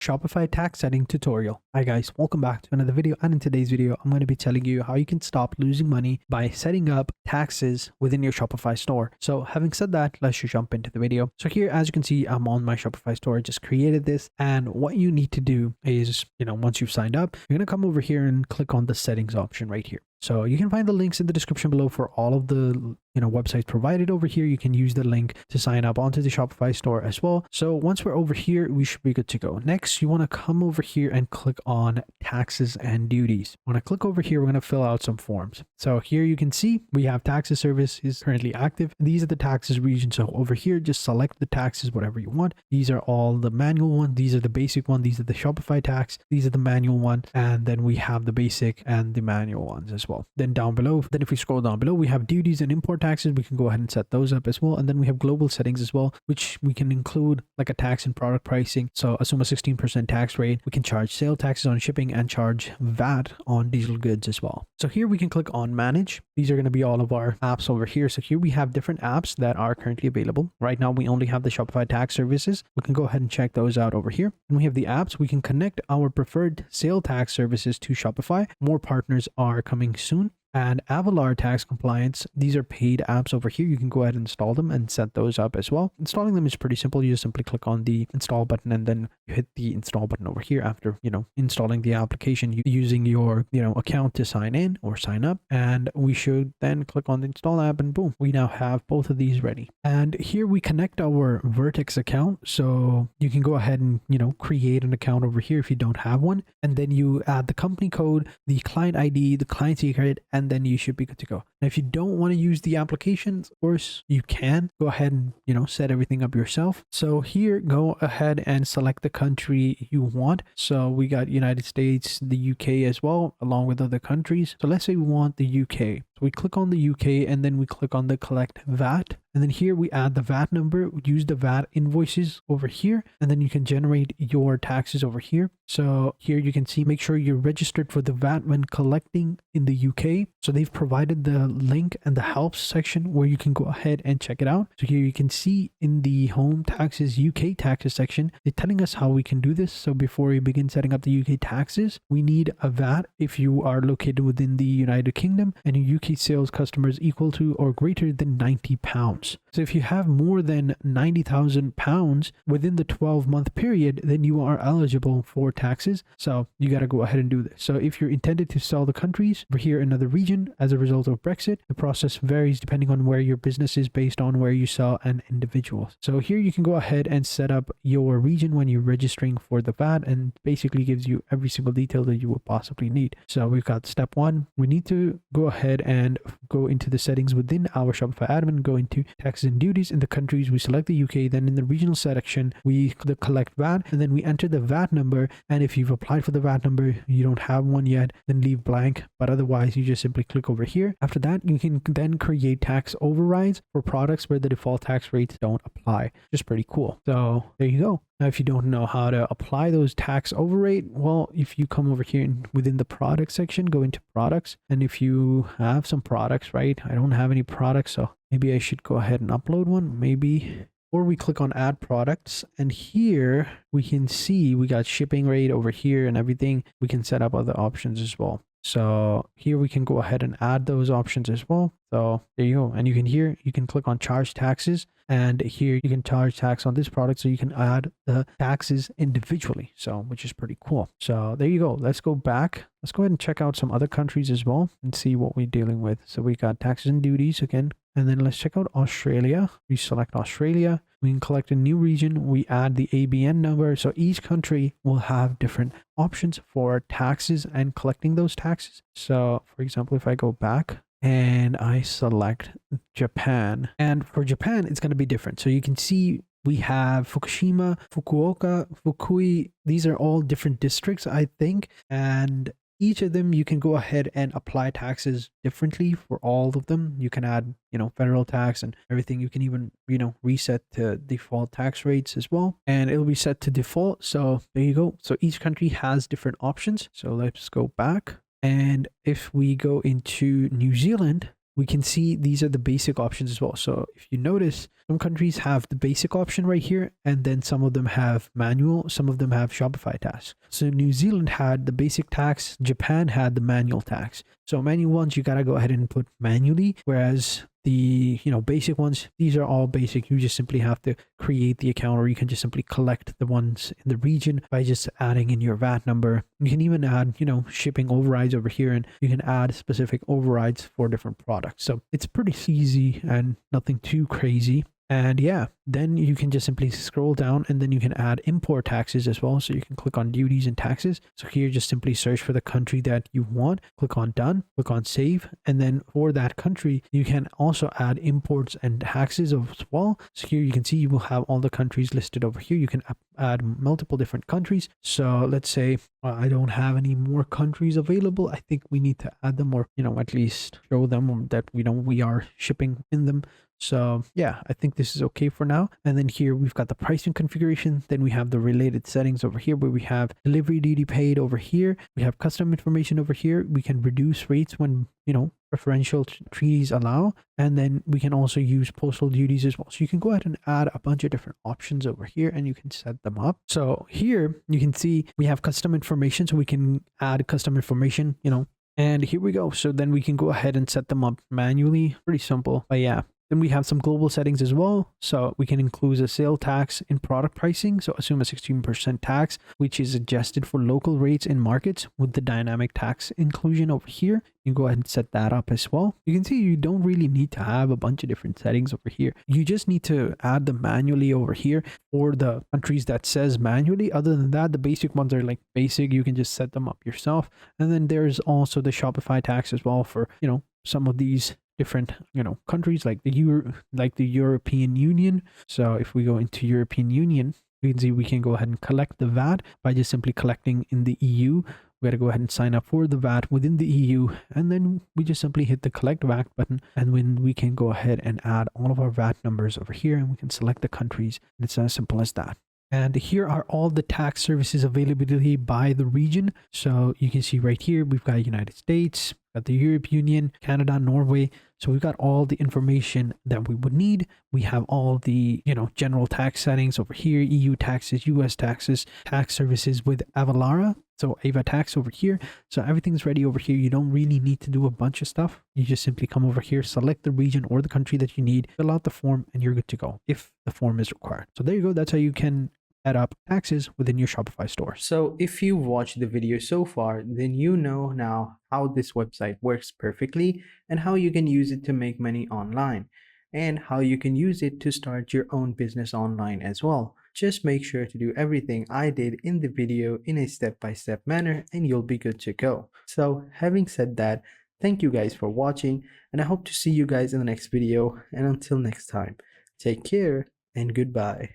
Shopify tax setting tutorial. Hi guys, welcome back to another video, and in today's video I'm going to be telling you how you can stop losing money by setting up taxes within your Shopify store. So having said that, let's just jump into the video. So here, as you can see, I'm on my Shopify store. I just created this, and what you need to do is, once you've signed up, you're going to come over here and click on the settings option right here. So you can find the links in the description below for all of the websites provided over here. You can use the link to sign up onto the Shopify store as well. So once we're over here, we should be good to go. Next, you want to come over here and click on taxes and duties. When I click over here, we're going to fill out some forms. So here you can see we have taxes service is currently active. These are the taxes region. So over here, just select the taxes, whatever you want. These are all the manual one. These are the basic one. These are the Shopify tax. These are the manual one. And then we have the basic and the manual ones as well. Then down below, if we scroll down below, we have duties and import taxes. We can go ahead and set those up as well. And then we have global settings as well, which we can include like a tax and product pricing. So assume a 16% tax rate. We can charge sale taxes on shipping and charge VAT on digital goods as well. So here we can click on manage. These are going to be all of our apps over here. So here we have different apps that are currently available. Right now, we only have the Shopify tax services. We can go ahead and check those out over here. And we have the apps. We can connect our preferred sale tax services to Shopify. More partners are coming soon. And Avalar tax compliance, these are paid apps over here. You can go ahead and install them and set those up as well. Installing them is pretty simple. You just simply click on the install button and then you hit the install button over here after, installing the application using your, account to sign in or sign up. And we should then click on the install app and boom, we now have both of these ready. And here we connect our Vertex account. So you can go ahead and, create an account over here if you don't have one. And then you add the company code, the client ID, the client secret, and then you should be good to go. Now, if you don't want to use the applications, of course, you can go ahead and, set everything up yourself. So here, go ahead and select the country you want. So we got United States, the UK as well, along with other countries. So let's say we want the UK. So we click on the UK and then we click on the collect VAT. And then here we add the VAT number, use the VAT invoices over here, and then you can generate your taxes over here. So here you can see, make sure you're registered for the VAT when collecting in the UK. So they've provided the link and the help section where you can go ahead and check it out. So here you can see in the home taxes, UK taxes section, they're telling us how we can do this. So before we begin setting up the UK taxes, we need a VAT if you are located within the United Kingdom and your UK sales customers equal to or greater than £90. So if you have more than £90,000 within the 12-month period, then you are eligible for taxes. So you got to go ahead and do this. So if you're intended to sell the countries over here, another region as a result of Brexit, the process varies depending on where your business is based on where you sell and individuals. So here you can go ahead and set up your region when you're registering for the VAT, and basically gives you every single detail that you will possibly need. So we've got step one. We need to go ahead and go into the settings within our Shopify admin, go into taxes and duties. In the countries, we select the UK. Then in the regional section, we collect VAT, and then we enter the VAT number. And if you've applied for the VAT number, you don't have one yet, then leave blank. But otherwise, you just simply click over here. After that, you can then create tax overrides for products where the default tax rates don't apply. Just pretty cool. So there you go. Now, if you don't know how to apply those tax overrate, well, if you come over here and within the product section, go into products. And if you have some products, right? I don't have any products, so maybe I should go ahead and upload one, maybe. Or we click on add products, and here we can see we got shipping rate over here and everything. We can set up other options as well. So here we can go ahead and add those options as well. So there you go. And you can click on charge taxes, and here you can charge tax on this product. So you can add the taxes individually. So, which is pretty cool. So there you go. Let's go back. Let's go ahead and check out some other countries as well and see what we're dealing with. So we got taxes and duties again. And then let's check out Australia. We select Australia. We can collect a new region. We add the ABN number. So each country will have different options for taxes and collecting those taxes. So for example, if I go back and I select Japan, and for Japan, it's going to be different. So you can see we have Fukushima, Fukuoka, Fukui. These are all different districts, I think. And each of them, you can go ahead and apply taxes differently for all of them. You can add, federal tax and everything. You can even, reset to default tax rates as well. And it'll be set to default. So there you go. So each country has different options. So let's go back. And if we go into New Zealand, we can see these are the basic options as well. So if you notice, some countries have the basic option right here, and then some of them have manual, some of them have Shopify tax. So New Zealand had the basic tax, Japan had the manual tax. So manual ones, you gotta go ahead and put manually, whereas the basic ones, these are all basic. You just simply have to create the account, or you can just simply collect the ones in the region by just adding in your VAT number. You can even add shipping overrides over here, and you can add specific overrides for different products. So it's pretty easy and nothing too crazy. And yeah, then you can just simply scroll down, and then you can add import taxes as well. So you can click on duties and taxes. So here, just simply search for the country that you want, click on done, click on save. And then for that country, you can also add imports and taxes as well. So here you can see you will have all the countries listed over here. You can add multiple different countries. So let's say I don't have any more countries available. I think we need to add them, or at least show them that we are shipping in them. So yeah, I think this is okay for now. And then here we've got the pricing configuration. Then we have the related settings over here, where we have delivery duty paid over here. We have custom information over here. We can reduce rates when preferential treaties allow. And then we can also use postal duties as well. So you can go ahead and add a bunch of different options over here, and you can set them up. So here you can see we have custom information, so we can add custom information, and here we go. So then we can go ahead and set them up manually. Pretty simple, but yeah. Then we have some global settings as well. So we can include a sale tax in product pricing. So assume a 16% tax, which is adjusted for local rates in markets with the dynamic tax inclusion over here. You can go ahead and set that up as well. You can see you don't really need to have a bunch of different settings over here. You just need to add them manually over here for the countries that says manually. Other than that, the basic ones are like basic. You can just set them up yourself. And then there's also the Shopify tax as well for, some of these different countries like the European Union. So if we go into European Union, we can see we can go ahead and collect the VAT by just simply collecting in the EU. We got to go ahead and sign up for the VAT within the EU, and then we just simply hit the collect VAT button, and when we can go ahead and add all of our VAT numbers over here, and we can select the countries, and it's as simple as that. And here are all the tax services availability by the region. So you can see right here, we've got United States, we've got the European Union, Canada, Norway. So we've got all the information that we would need. We have all the, general tax settings over here, EU taxes, US taxes, tax services with Avalara. So Ava tax over here. So everything's ready over here. You don't really need to do a bunch of stuff. You just simply come over here, select the region or the country that you need, fill out the form, and you're good to go if the form is required. So there you go. That's how you can add up taxes within your Shopify store. So if you've watched the video so far, then you know now how this website works perfectly and how you can use it to make money online and how you can use it to start your own business online as well. Just make sure to do everything I did in the video in a step-by-step manner and you'll be good to go. So having said that, thank you guys for watching, and I hope to see you guys in the next video, and until next time, take care and goodbye.